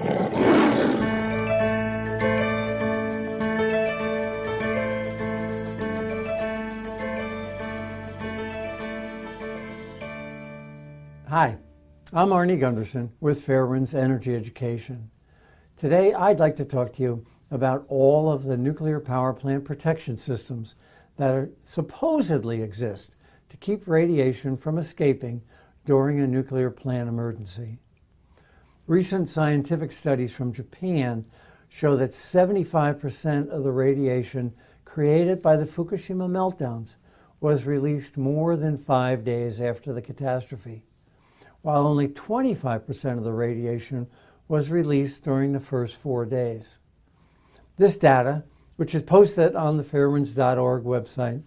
Hi, I'm Arnie Gunderson with Fairewinds Energy Education. Today I'd like to talk to you about all of the nuclear power plant protection systems that supposedly exist to keep radiation from escaping during a nuclear plant emergency. Recent scientific studies from Japan show that 75% of the radiation created by the Fukushima meltdowns was released more than 5 days after the catastrophe, while only 25% of the radiation was released during the first 4 days. This data, which is posted on the fairewinds.org website,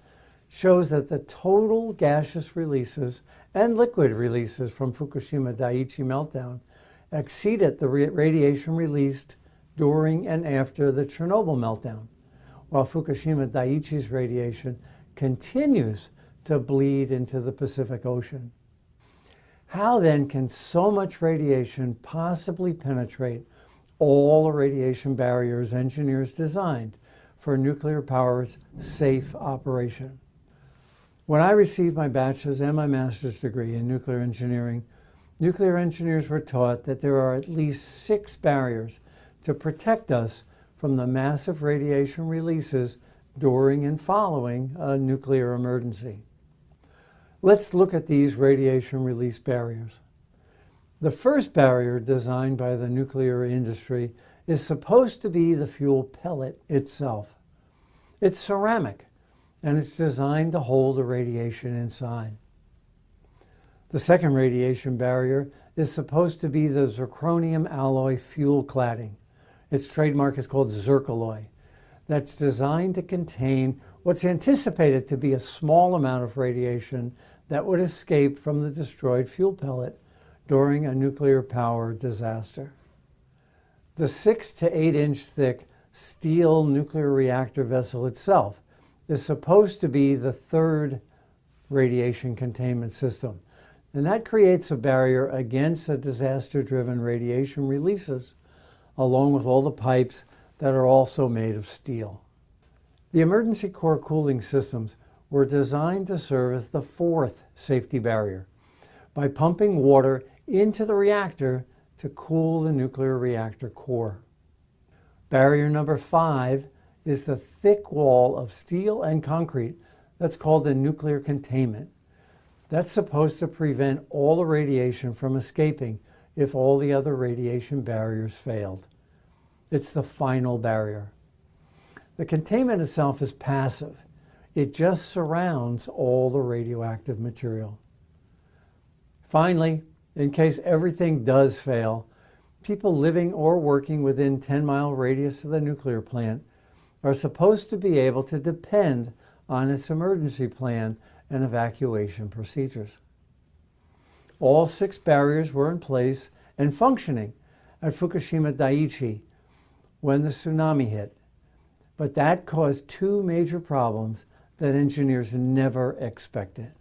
shows that the total gaseous releases and liquid releases from Fukushima Daiichi meltdown exceeded the radiation released during and after the Chernobyl meltdown, while Fukushima Daiichi's radiation continues to bleed into the Pacific Ocean. How then can so much radiation possibly penetrate all the radiation barriers engineers designed for nuclear power's safe operation? When I received my bachelor's and my master's degree in nuclear engineering, nuclear engineers were taught that there are at least 6 barriers to protect us from the massive radiation releases during and following a nuclear emergency. Let's look at these radiation release barriers. The first barrier designed by the nuclear industry is supposed to be the fuel pellet itself. It's ceramic, and it's designed to hold the radiation inside. The second radiation barrier is supposed to be the zirconium alloy fuel cladding. Its trademark is called Zircaloy. That's designed to contain what's anticipated to be a small amount of radiation that would escape from the destroyed fuel pellet during a nuclear power disaster. The 6 to 8 inch thick steel nuclear reactor vessel itself is supposed to be the third radiation containment system, and that creates a barrier against the disaster-driven radiation releases, along with all the pipes that are also made of steel. The emergency core cooling systems were designed to serve as the fourth safety barrier by pumping water into the reactor to cool the nuclear reactor core. Barrier number 5 is the thick wall of steel and concrete that's called the nuclear containment. That's supposed to prevent all the radiation from escaping if all the other radiation barriers failed. It's the final barrier. The containment itself is passive. It just surrounds all the radioactive material. Finally, in case everything does fail, people living or working within 10-mile radius of the nuclear plant are supposed to be able to depend on its emergency plan and evacuation procedures. All 6 barriers were in place and functioning at Fukushima Daiichi when the tsunami hit, but that caused 2 major problems that engineers never expected.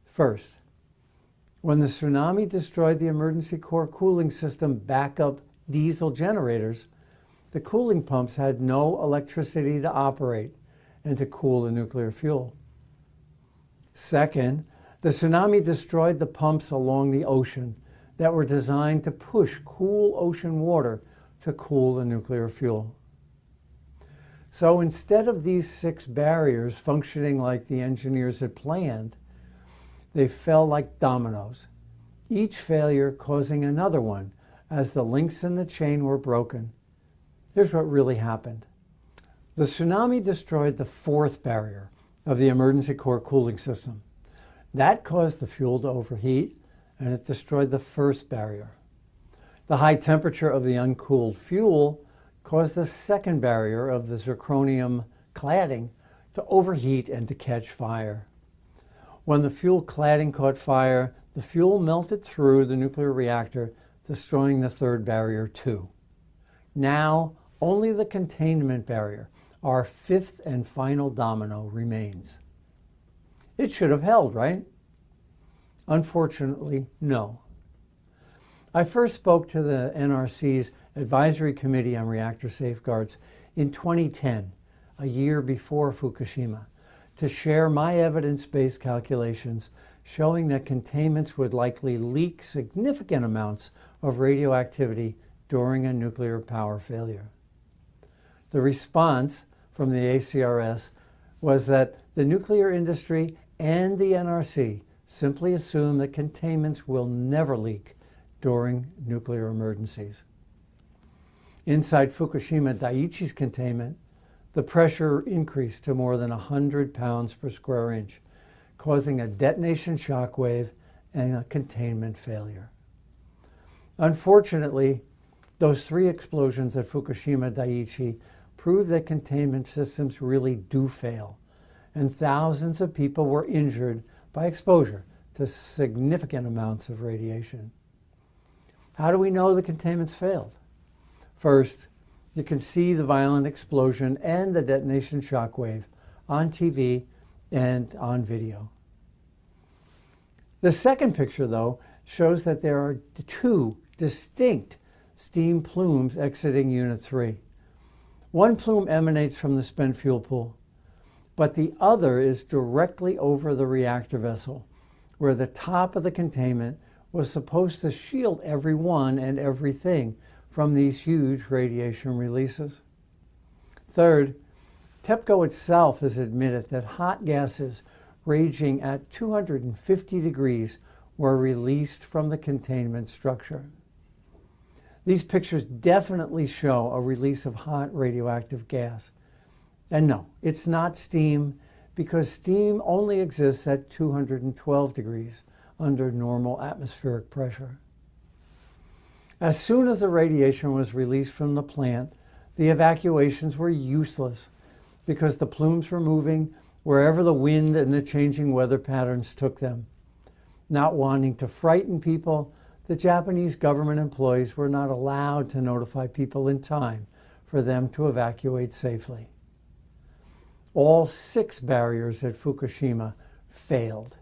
First, when the tsunami destroyed the emergency core cooling system backup diesel generators, the cooling pumps had no electricity to operate and to cool the nuclear fuel. Second, the tsunami destroyed the pumps along the ocean that were designed to push cool ocean water to cool the nuclear fuel. So instead of these 6 barriers functioning like the engineers had planned, they fell like dominoes, each failure causing another one as the links in the chain were broken. Here's what really happened. The tsunami destroyed the 4th barrier of the emergency core cooling system. That caused the fuel to overheat, and it destroyed the 1st barrier. The high temperature of the uncooled fuel caused the 2nd barrier of the zirconium cladding to overheat and to catch fire. When the fuel cladding caught fire, the fuel melted through the nuclear reactor, destroying the 3rd barrier too. Now, only the containment barrier, our 5th and final domino, remains. It should have held, right? Unfortunately, no. I first spoke to the NRC's Advisory Committee on Reactor Safeguards in 2010, a year before Fukushima, to share my evidence-based calculations showing that containments would likely leak significant amounts of radioactivity during a nuclear power failure. The response from the ACRS was that the nuclear industry and the NRC simply assume that containments will never leak during nuclear emergencies. Inside Fukushima Daiichi's containment, the pressure increased to more than 100 pounds per square inch, causing a detonation shock wave and a containment failure. Unfortunately, those 3 explosions at Fukushima Daiichi prove that containment systems really do fail, and thousands of people were injured by exposure to significant amounts of radiation. How do we know the containments failed? First, you can see the violent explosion and the detonation shock wave on TV and on video. The second picture, though, shows that there are 2 distinct steam plumes exiting Unit 3. One plume emanates from the spent fuel pool, but the other is directly over the reactor vessel, where the top of the containment was supposed to shield everyone and everything from these huge radiation releases. Third, TEPCO itself has admitted that hot gases raging at 250 degrees were released from the containment structure. These pictures definitely show a release of hot radioactive gas. And no, it's not steam, because steam only exists at 212 degrees under normal atmospheric pressure. As soon as the radiation was released from the plant, the evacuations were useless because the plumes were moving wherever the wind and the changing weather patterns took them. Not wanting to frighten people, the Japanese government employees were not allowed to notify people in time for them to evacuate safely. All 6 barriers at Fukushima failed.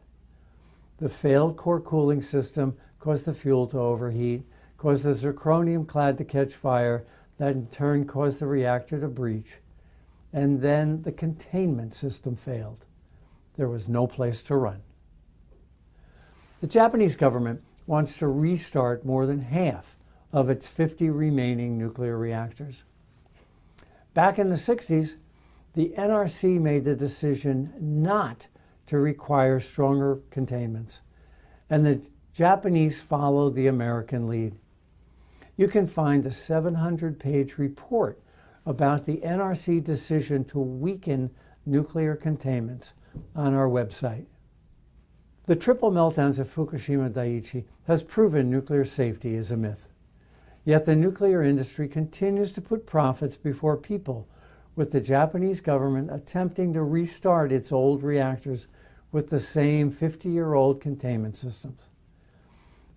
The failed core cooling system caused the fuel to overheat, caused the zirconium clad to catch fire, that in turn caused the reactor to breach. And then the containment system failed. There was no place to run. The Japanese government wants to restart more than half of its 50 remaining nuclear reactors. Back in the 60s, the NRC made the decision not to require stronger containments, and the Japanese followed the American lead. You can find a 700-page report about the NRC decision to weaken nuclear containments on our website. The triple meltdowns at Fukushima Daiichi has proven nuclear safety is a myth. Yet the nuclear industry continues to put profits before people, with the Japanese government attempting to restart its old reactors with the same 50-year-old containment systems.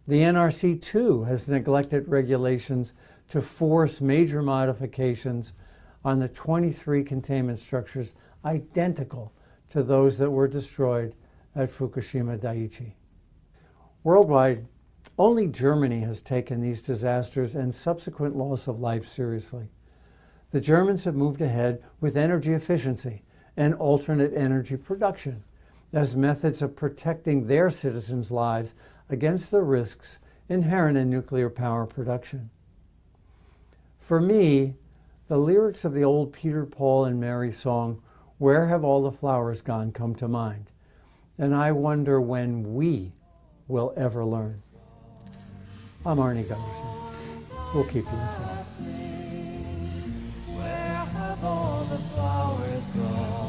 The NRC, too, has neglected regulations to force major modifications on the 23 containment structures identical to those that were destroyed at Fukushima Daiichi. Worldwide, only Germany has taken these disasters and subsequent loss of life seriously. The Germans have moved ahead with energy efficiency and alternate energy production as methods of protecting their citizens' lives against the risks inherent in nuclear power production. For me, the lyrics of the old Peter, Paul, and Mary song, "Where Have All the Flowers Gone?" come to mind, and I wonder when we will ever learn. I'm Arnie Gunderson. We'll keep you informed. Where have all the flowers gone?